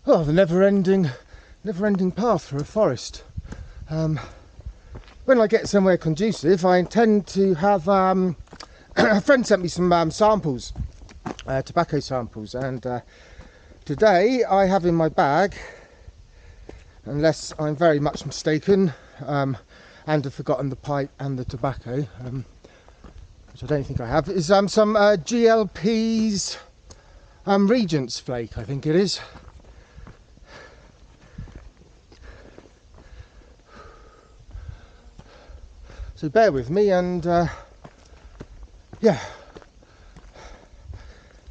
the never-ending path through a forest. When I get somewhere conducive, I intend to have a friend sent me some samples, tobacco samples, and today I have in my bag, unless I'm very much mistaken, and have forgotten the pipe and the tobacco, which I don't think I have, is some L Pease Regent's flake, I think it is. So bear with me, and yeah,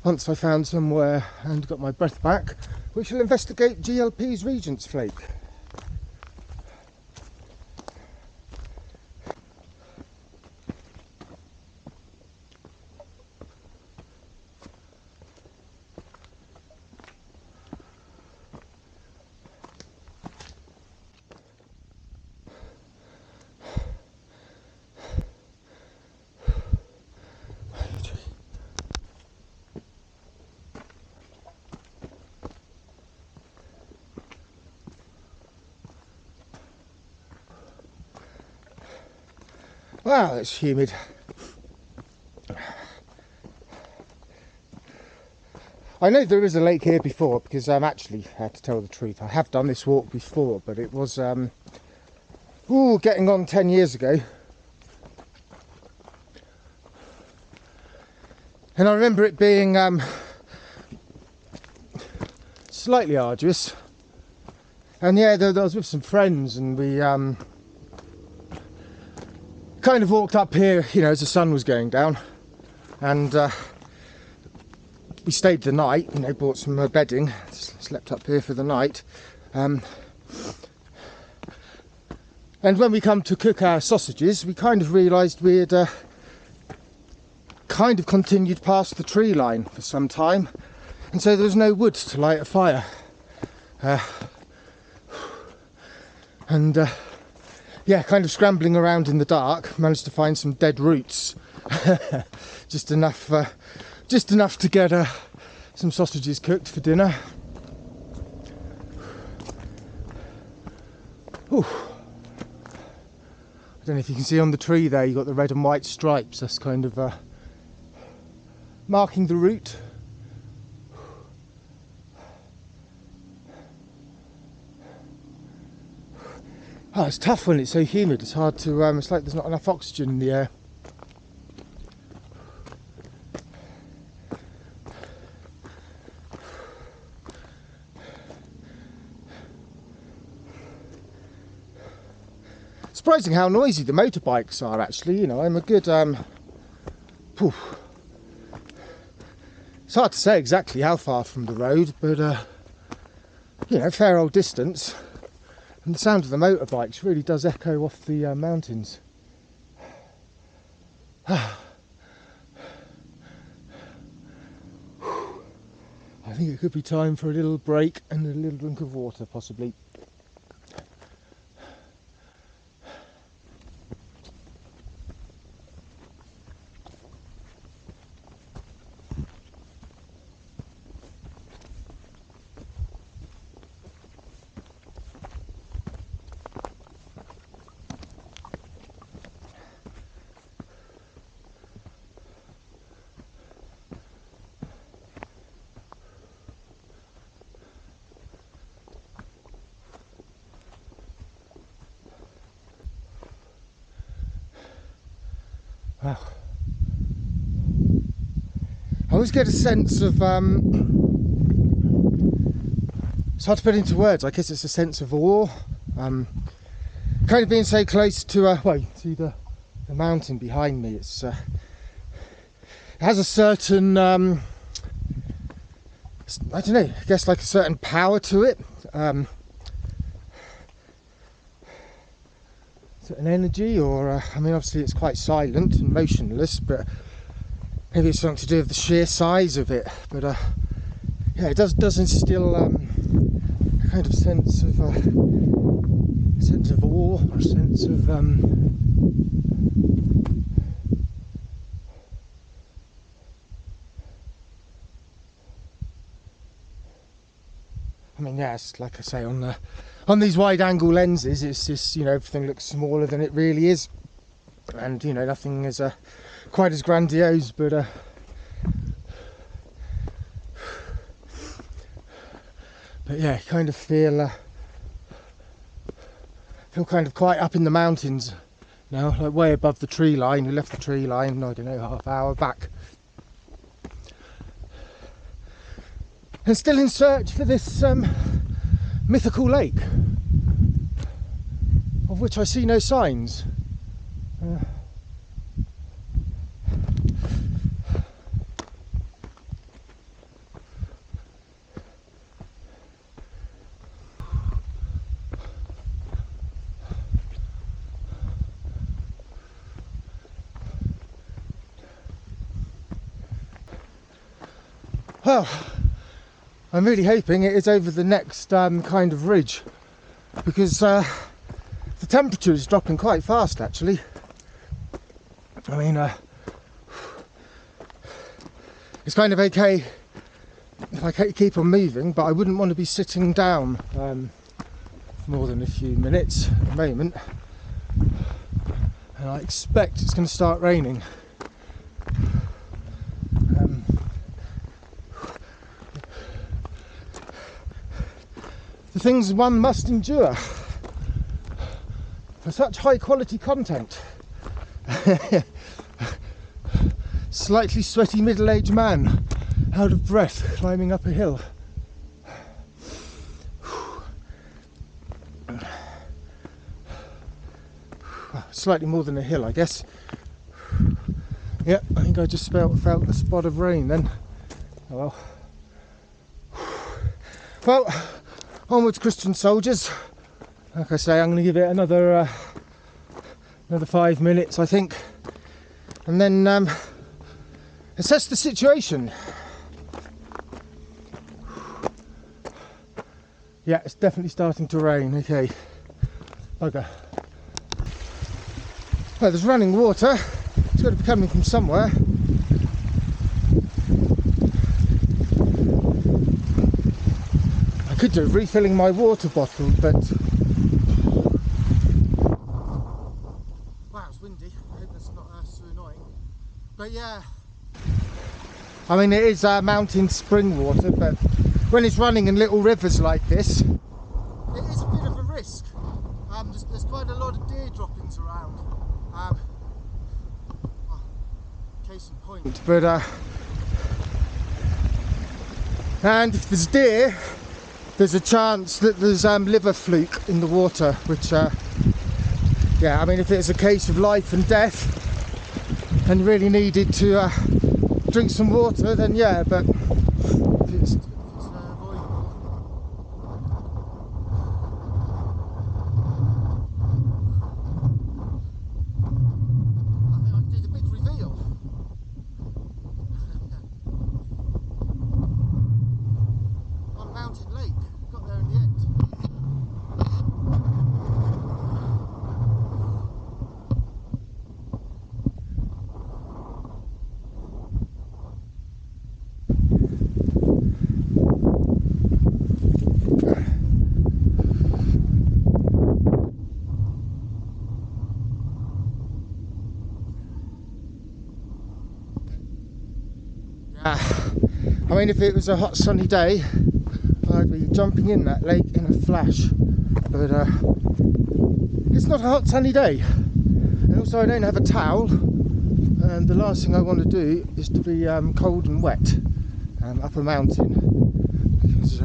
once I found somewhere and got my breath back, we shall investigate L Pease Regent's flake. Wow, it's humid. I know there is a lake here before, because actually, to tell the truth, I have done this walk before, but it was getting on 10 years ago. And I remember it being slightly arduous. And yeah, I was with some friends, and we kind of walked up here, you know, as the sun was going down, and we stayed the night, you know, bought some bedding, slept up here for the night, and when we come to cook our sausages, we kind of realised we had kind of continued past the tree line for some time, and so there was no wood to light a fire, and yeah, kind of scrambling around in the dark, managed to find some dead roots. just enough to get some sausages cooked for dinner. Ooh. I don't know if you can see on the tree there, you've got the red and white stripes. That's kind of marking the route. Oh, it's tough when it's so humid. It's hard to, it's like there's not enough oxygen in the air. Surprising how noisy the motorbikes are, actually. You know, I'm a good, it's hard to say exactly how far from the road, but, you know, fair old distance. And the sound of the motorbikes really does echo off the mountains. I think it could be time for a little break and a little drink of water, possibly. Wow. I always get a sense of, it's hard to put into words, I guess it's a sense of awe. Kind of being so close to, to the mountain behind me, it has a certain, I don't know, I guess like a certain power to it. Certain energy, or I mean, obviously it's quite silent and motionless, but maybe it's something to do with the sheer size of it. But yeah, it does instill a kind of sense of awe, or a sense of mean, yes, like I say, on these wide-angle lenses, it's just, you know, everything looks smaller than it really is, and you know, nothing is quite as grandiose, but yeah, kind of feel kind of quite up in the mountains now, like way above the tree line. We left the tree line, I don't know, half hour back. And still in search for this mythical lake, of which I see no signs. Well, I'm really hoping it is over the next kind of ridge, because the temperature is dropping quite fast actually. I mean, it's kind of okay if I keep on moving, but I wouldn't want to be sitting down for more than a few minutes at the moment, and I expect it's going to start raining. The things one must endure for such high quality content. Slightly sweaty middle-aged man, out of breath, climbing up a hill. Slightly more than a hill, I guess. Yeah, I think I just felt a spot of rain then. Oh well. Well, onwards, Christian soldiers. Like I say, I'm going to give it another 5 minutes, I think, and then assess the situation. Yeah, it's definitely starting to rain. Okay, bugger. Well, there's running water. It's got to be coming from somewhere. I could do refilling my water bottle, but wow, it's windy. I hope that's not so annoying. But yeah, I mean, it is mountain spring water, but when it's running in little rivers like this, it is a bit of a risk. There's quite a lot of deer droppings around. Case in point, but and if there's deer, there's a chance that there's liver fluke in the water, which yeah, I mean, if it's a case of life and death and you really needed to drink some water, then yeah, but if it's avoidable. I think I can do the big reveal. On Mountain Lake, got there in the end. I mean, if it was a hot sunny day, I'd be jumping in that lake in a flash, but it's not a hot sunny day, and also I don't have a towel, and the last thing I want to do is to be cold and wet up a mountain, because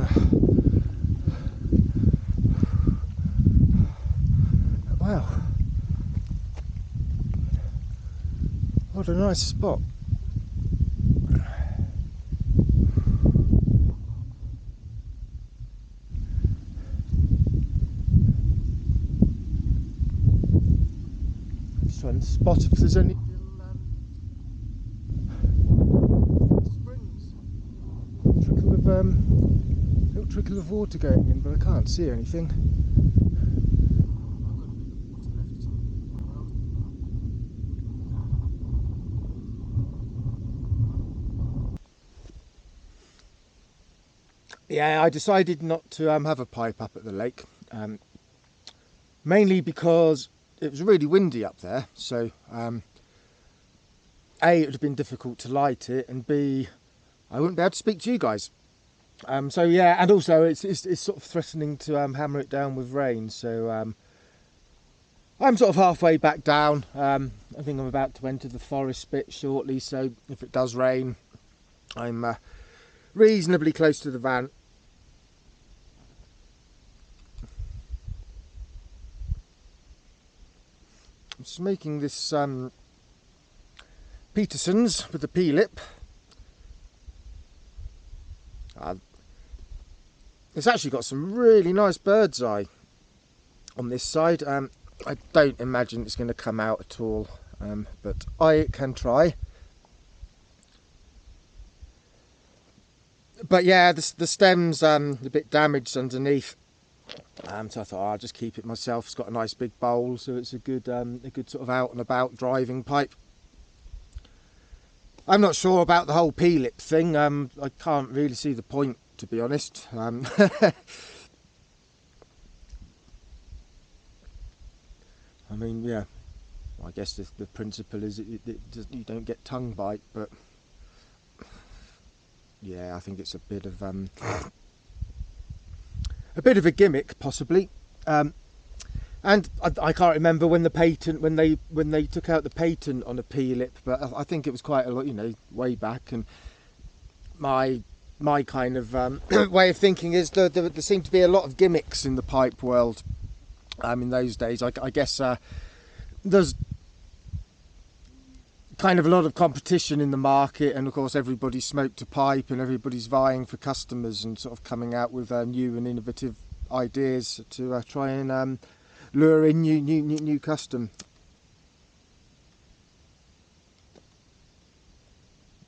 wow, what a nice spot. Trying to spot if there's any springs. Little trickle of water going in, but I can't see anything. yeah, I decided not to have a pipe up at the lake, mainly because it was really windy up there. So A, it would have been difficult to light it, and B, I wouldn't be able to speak to you guys. So yeah, and also it's sort of threatening to hammer it down with rain. So I'm sort of halfway back down. I think I'm about to enter the forest bit shortly. So if it does rain, I'm reasonably close to the van. I'm just making this Peterson's with the P-lip. It's actually got some really nice bird's eye on this side. I don't imagine it's going to come out at all, but I can try. But yeah, the stem's a bit damaged underneath, so I thought I'll just keep it myself. It's got a nice big bowl, so it's a good sort of out and about driving pipe. I'm not sure about the whole P-lip thing. I can't really see the point, to be honest. I mean, yeah, I guess the principle is you don't get tongue bite, but yeah, I think it's a bit of a gimmick, possibly. And I can't remember when the patent, when they took out the patent on a P-lip, but I think it was quite a lot, way back. And my kind of way of thinking is there seemed to be a lot of gimmicks in the pipe world. In those days, I guess there's kind of a lot of competition in the market, and of course everybody smoked a pipe, and everybody's vying for customers and sort of coming out with new and innovative ideas to try and lure in new custom.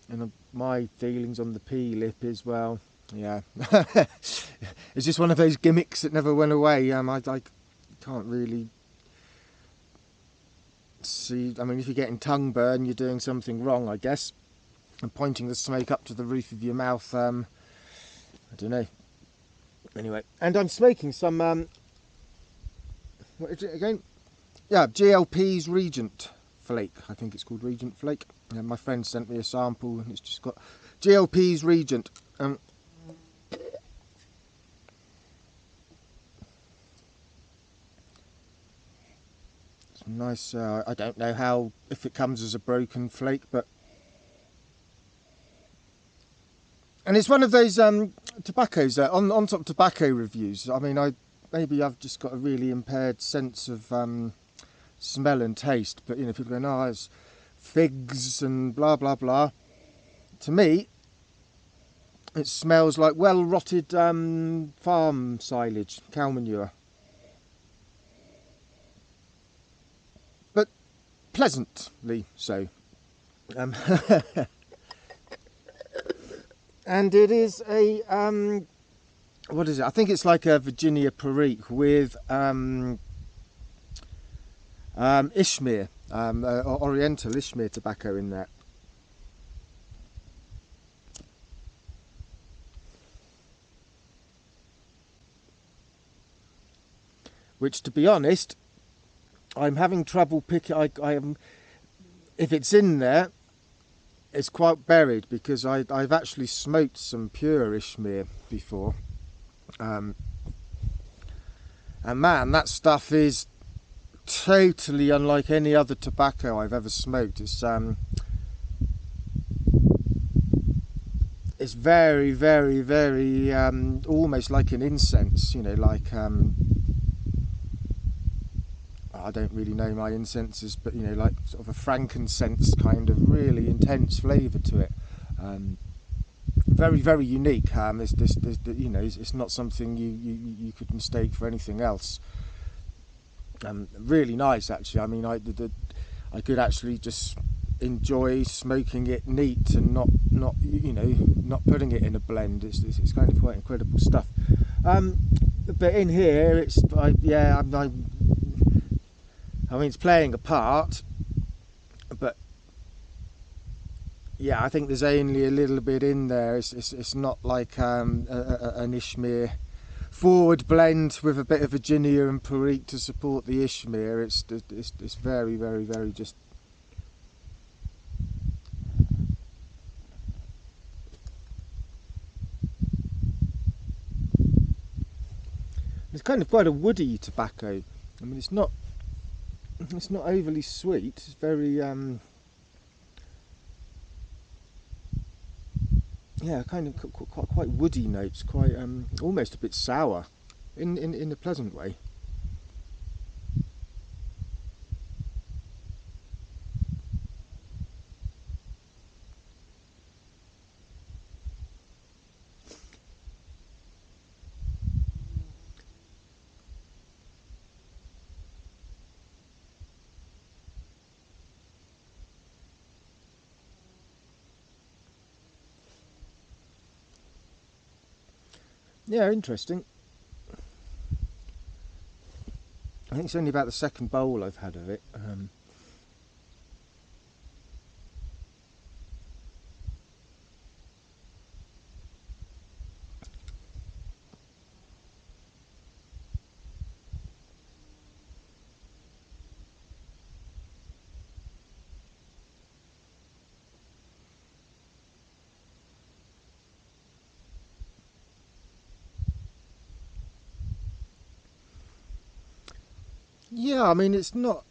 And my feelings on the P-lip is, well, yeah, it's just one of those gimmicks that never went away. I can't really see. I mean, if you're getting tongue burn, you're doing something wrong, I guess. And pointing the smoke up to the roof of your mouth, I don't know. Anyway, and I'm smoking some what is it again? Yeah, GLP's Regent Flake. I think it's called Regent Flake. Yeah, my friend sent me a sample, and it's just got GLP's Regent. Nice. I don't know if it comes as a broken flake, but and it's one of those tobaccos on top tobacco reviews. I mean, maybe I've just got a really impaired sense of smell and taste, but people go, "Oh, it's figs and blah blah blah." To me, it smells like well rotted farm silage, cow manure. Pleasantly so. And it is a what is it? I think it's like a Virginia Perique with Ishmere, Oriental Ishmere tobacco in there. Which, to be honest, I'm having trouble picking. I am, if it's in there, it's quite buried, because I've actually smoked some pure Ishmere before, and man, that stuff is totally unlike any other tobacco I've ever smoked. It's very, very, very almost like an incense, like I don't really know my incenses, but like sort of a frankincense kind of really intense flavour to it. Very, very unique. It's not something you could mistake for anything else. Really nice, actually. I mean, I could actually just enjoy smoking it neat and not putting it in a blend. It's kind of quite incredible stuff. But in here, I mean, it's playing a part, but Yeah, I think there's only a little bit in there. It's not like an Ishmere forward blend with a bit of Virginia and Perique to support the Ishmere. It's very, very, very just. It's kind of quite a woody tobacco. I mean, it's not overly sweet. It's very yeah, kind of quite woody notes, quite almost a bit sour, in a pleasant way. Yeah, interesting. I think it's only about the second bowl I've had of it. Yeah, I mean, it's not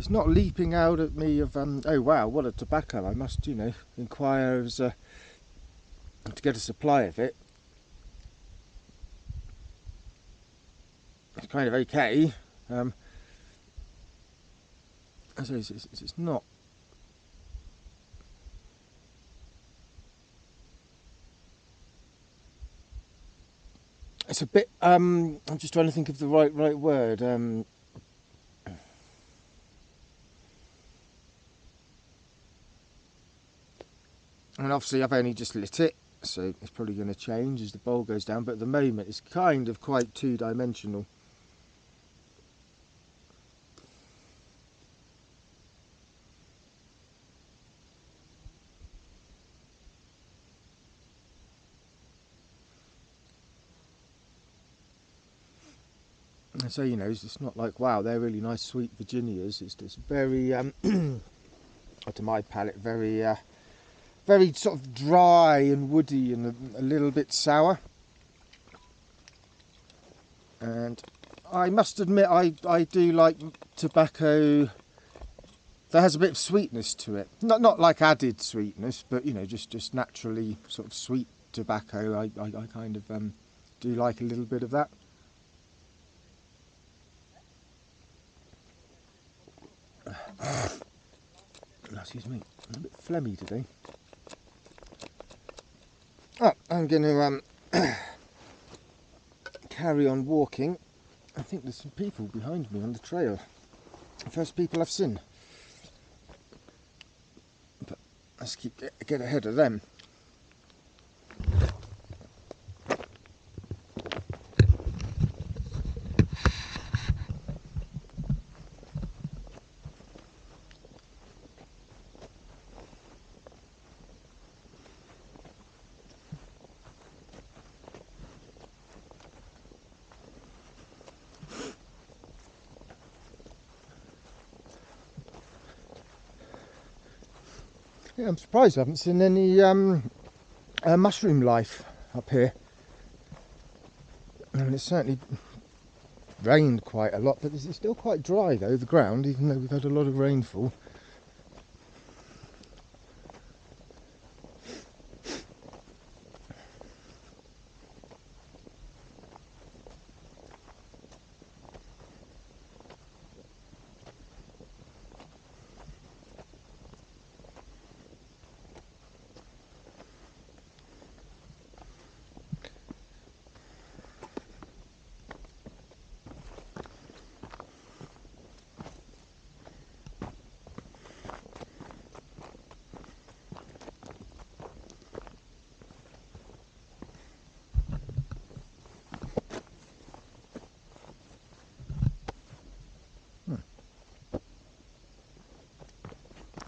leaping out at me of oh wow, what a tobacco! I must, inquire as to get a supply of it. It's kind of okay. So it's not. It's a bit. I'm just trying to think of the right word. And obviously I've only just lit it, so it's probably going to change as the bowl goes down. But at the moment, it's kind of quite two-dimensional. And so it's not like wow, they're really nice sweet Virginias. It's very to my palate, very sort of dry and woody and a little bit sour. And I must admit, I do like tobacco that has a bit of sweetness to it. Not like added sweetness, but just naturally sort of sweet tobacco. I kind of do like a little bit of that. Excuse me, I'm a bit phlegmy today. Oh, I'm going to carry on walking. I think there's some people behind me on the trail. The first people I've seen. But let's get ahead of them. Yeah, I'm surprised I haven't seen any mushroom life up here. I mean, it's certainly rained quite a lot, but it's still quite dry though, the ground, even though we've had a lot of rainfall.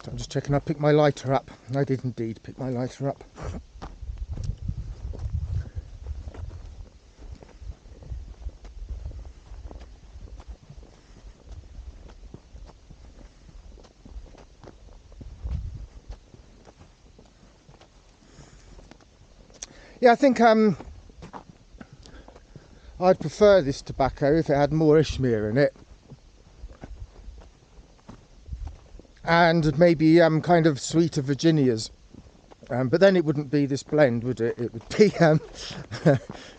So I'm just checking I picked my lighter up. I did indeed pick my lighter up. Yeah, I think I'd prefer this tobacco if it had more Ishmere in it. And maybe kind of sweeter Virginias. But then it wouldn't be this blend, would it? It would be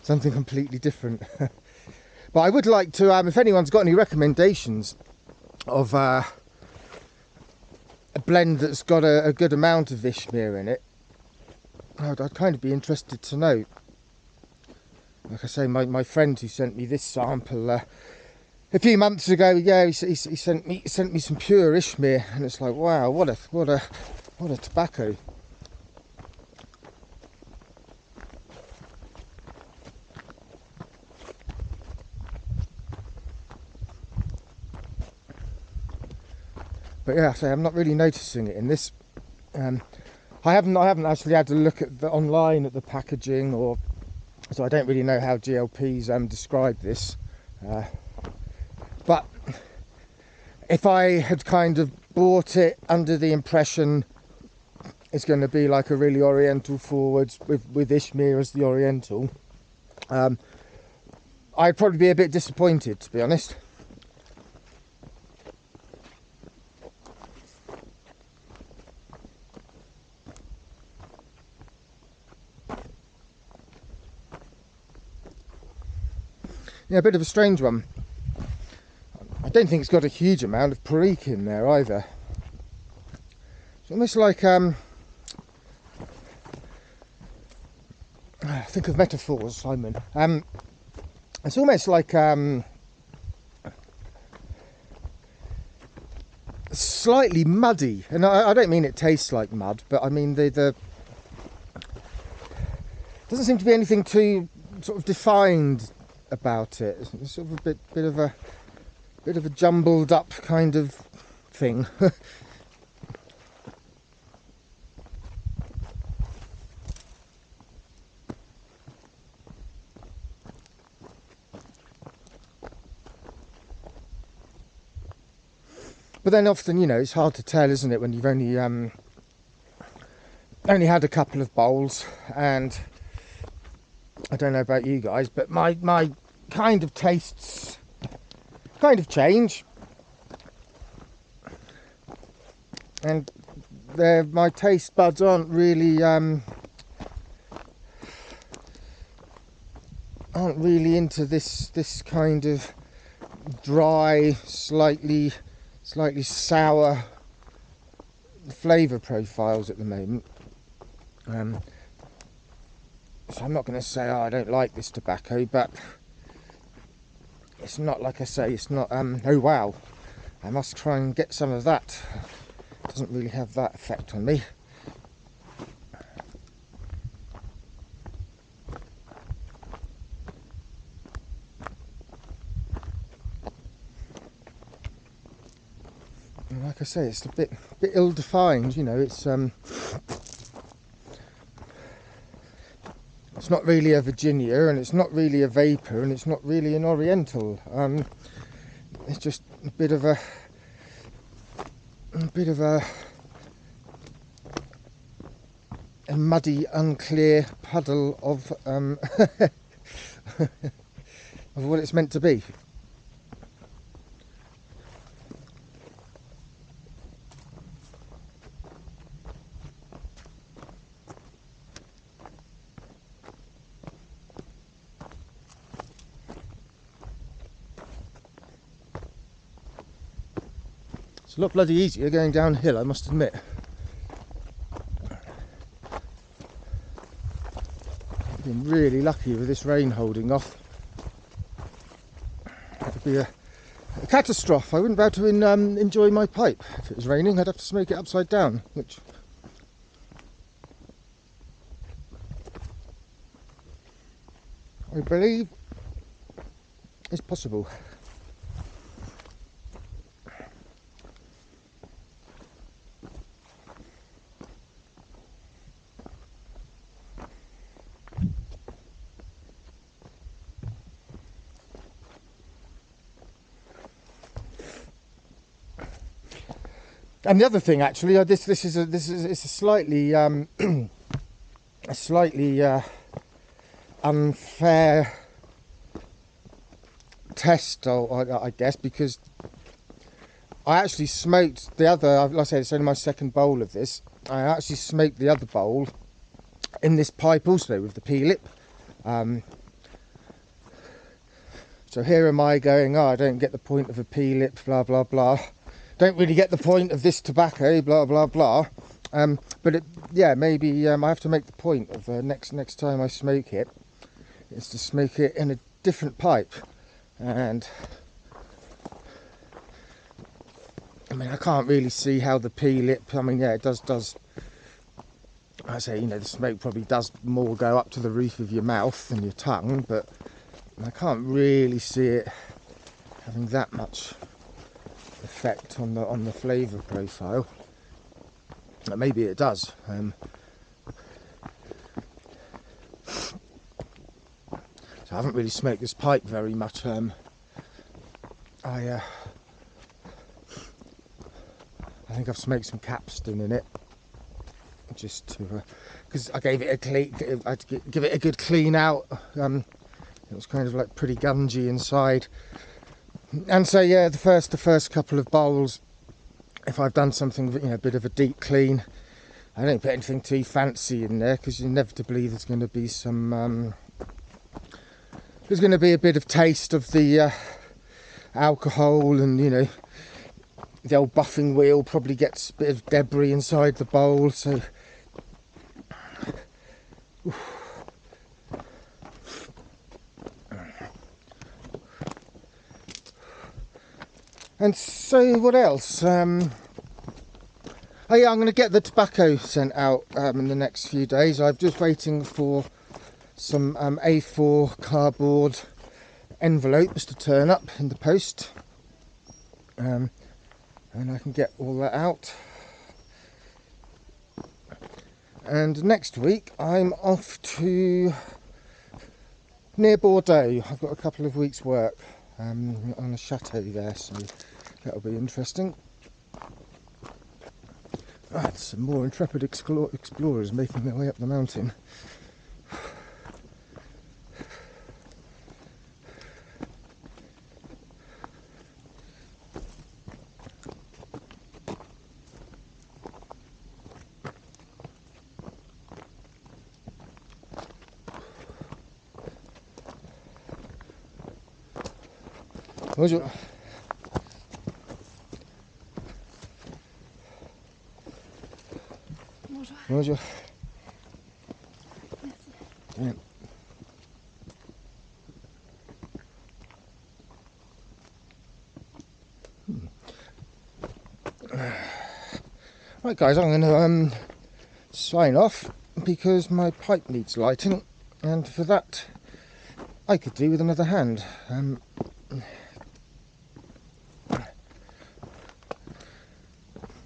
something completely different. But I would like to, if anyone's got any recommendations of a blend that's got a good amount of Ishmere in it, I'd kind of be interested to know. Like I say, my friend who sent me this sample a few months ago, yeah, he sent me some pure Ishmere, and it's like, wow, what a tobacco. But yeah, so I'm not really noticing it in this. I haven't actually had to look at the online at the packaging, or so I don't really know how GLP's describe this. But if I had kind of bought it under the impression it's going to be like a really Oriental forwards with Ishmere as the Oriental, I'd probably be a bit disappointed, to be honest. Yeah, a bit of a strange one. I don't think it's got a huge amount of Perique in there either. It's almost like think of metaphors, Simon. It's almost like slightly muddy, and I don't mean it tastes like mud, but I mean the doesn't seem to be anything too sort of defined about it. It's sort of a bit of a jumbled up kind of thing. But then often, you know, it's hard to tell, isn't it, when you've only had a couple of bowls. And I don't know about you guys, but my kind of tastes kind of change, and my taste buds aren't really into this kind of dry, slightly sour flavour profiles at the moment. So I'm not going to say, oh, I don't like this tobacco, but it's not, like I say, it's not, oh wow, I must try and get some of that. It doesn't really have that effect on me. And like I say, it's a bit ill-defined, you know, it's not really a Virginia, and it's not really a Vapor, and it's not really an Oriental. It's just a bit of a muddy, unclear puddle of of what it's meant to be. It's a lot bloody easier going downhill, I must admit. I've been really lucky with this rain holding off. It would be a catastrophe. I wouldn't be able to enjoy my pipe if it was raining. I'd have to smoke it upside down, which I believe is possible. And the other thing, actually, this is it's a slightly a slightly unfair test, I guess, because I actually smoked the other. Like I said, it's only my second bowl of this. I actually smoked the other bowl in this pipe also with the P-lip. So here am I going, oh, I don't get the point of a P-lip, blah blah blah. Don't really get the point of this tobacco, blah blah blah. But yeah, maybe I have to make the point of next time I smoke it, is to smoke it in a different pipe. And I mean, I can't really see how the P-lip. I mean, yeah, it does. I say, you know, the smoke probably does more go up to the roof of your mouth than your tongue, but I can't really see it having that much effect on the flavour profile. Maybe it does. So I haven't really smoked this pipe very much. I think I've smoked some Capstan in it, just to because I gave it a clean. I had to give it a good clean out. It was kind of like pretty gungy inside, and so yeah, the first couple of bowls, if I've done something, you know, a bit of a deep clean, I don't put anything too fancy in there, because inevitably there's going to be some there's going to be a bit of taste of the alcohol, and you know, the old buffing wheel probably gets a bit of debris inside the bowl, so and so what else? Oh yeah, I'm going to get the tobacco sent out in the next few days. I'm just waiting for some A4 cardboard envelopes to turn up in the post, and I can get all that out. And next week I'm off to near Bordeaux. I've got a couple of weeks' work on a chateau there, so that'll be interesting. Right, some more intrepid explorers making their way up the mountain. Bonjour. Bonjour. Bonjour. Merci. Yeah. Right guys, I'm going to sign off because my pipe needs lighting, and for that I could do with another hand.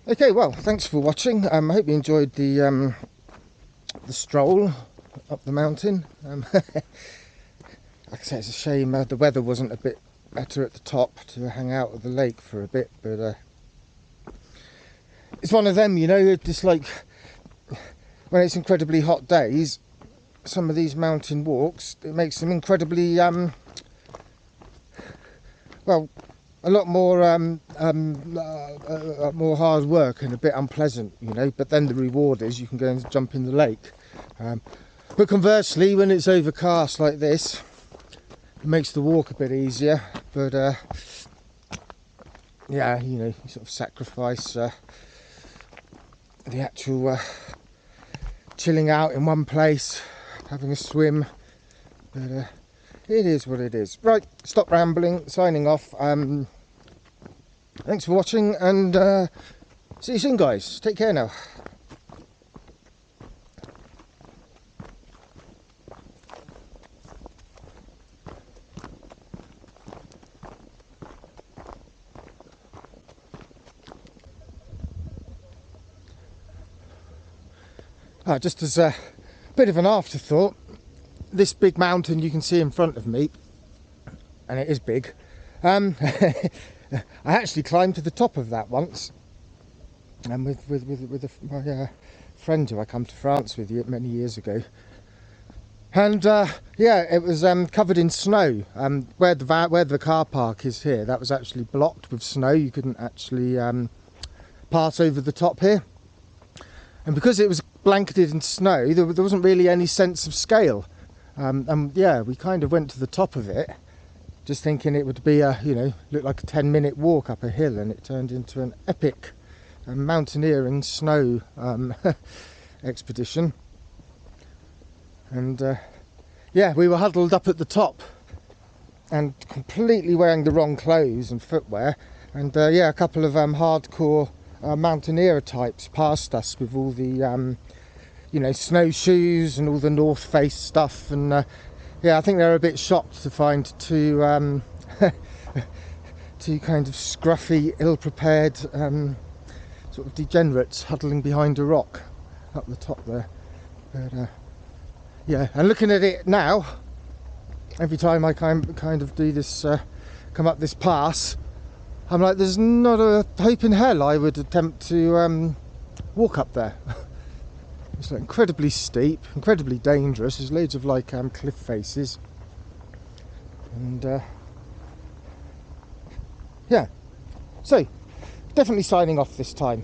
Okay, well, thanks for watching. I hope you enjoyed the stroll up the mountain. Like I say, it's a shame the weather wasn't a bit better at the top to hang out at the lake for a bit, but it's one of them, you know, just like when it's incredibly hot days, some of these mountain walks, it makes them incredibly well, a lot more more hard work and a bit unpleasant, you know, but then the reward is you can go and jump in the lake. But conversely, when it's overcast like this, it makes the walk a bit easier, but yeah, you know, you sort of sacrifice the actual chilling out in one place, having a swim, but it is what it is. Right, stop rambling, signing off. Thanks for watching, and see you soon guys. Take care now. Just as a bit of an afterthought, this big mountain you can see in front of me, and it is big, I actually climbed to the top of that once. and my friend who I come to France with many years ago. And yeah, it was covered in snow. Where the car park is here, that was actually blocked with snow. You couldn't actually pass over the top here. And because it was blanketed in snow, there wasn't really any sense of scale. And yeah, we kind of went to the top of it, just thinking it would be look like a 10-minute walk up a hill, and it turned into an epic mountaineering snow expedition. And yeah, we were huddled up at the top and completely wearing the wrong clothes and footwear. And yeah, a couple of hardcore mountaineer types passed us with all the snowshoes and all the North Face stuff. And yeah, I think they were a bit shocked to find two two kind of scruffy, ill-prepared sort of degenerates huddling behind a rock up the top there. But yeah, and looking at it now, every time I kind of do this, come up this pass, I'm like, there's not a hope in hell I would attempt to walk up there. It's like incredibly steep, incredibly dangerous. There's loads of like cliff faces, and yeah. So definitely signing off this time.